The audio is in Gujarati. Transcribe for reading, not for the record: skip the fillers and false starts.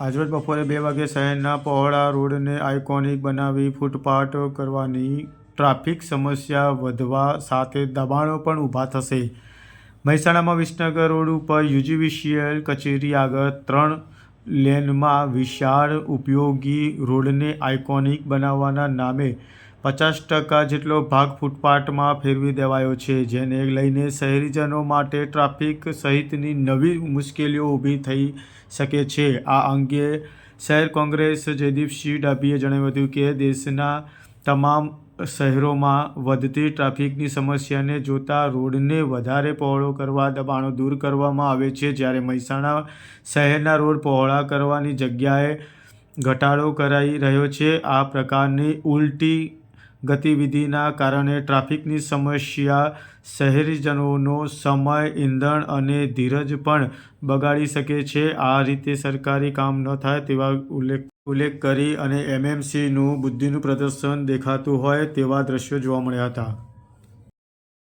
આજરોજ બપોરે 2 વાગ્યે શહેરના પહોળા રોડને આઇકોનિક બનાવી ફૂટપાથ કરવાની ટ્રાફિક સમસ્યા વધવા સાથે દબાણો પણ ઊભા થશે। મહેસાણામાં વિસનગર રોડ ઉપર યુજીવીસીએલ કચેરી આગળ 3 લેનમાં વિશાળ ઉપયોગી રોડને આઇકોનિક બનાવવાના નામે 50% જેટલો ભાગ ફૂટપાથમાં ફેરવી દેવાયો છે, જેને લઈને શહેરીજનો માટે ટ્રાફિક સહિતની નવી મુશ્કેલીઓ ઊભી થઈ શકે છે। આ અંગે શહેર કોંગ્રેસ જયદીપસિંહ ડાભીએ જણાવ્યું હતું કે દેશના તમામ શહેરોમાં વધતી ટ્રાફિકની સમસ્યાને જોતા રોડને વધારે પહોળો કરવા દબાણો દૂર કરવામાં આવે છે, જ્યારે મહેસાણા શહેરના રોડ પહોળા કરવાની જગ્યાએ ઘટાડો કરાઈ રહ્યો છે। આ પ્રકારની ઉલટી ગતિવિધિના કારણે ટ્રાફિકની સમસ્યા શહેરીજનોનો સમય, ઈંધણ અને ધીરજ પણ બગાડી શકે છે। આ રીતે સરકારી કામ ન થાય તેવા ઉલ્લેખ કરી અને એમએમસીનું બુદ્ધિનું પ્રદર્શન દેખાતું હોય તેવા દ્રશ્યો જોવા મળ્યા હતા।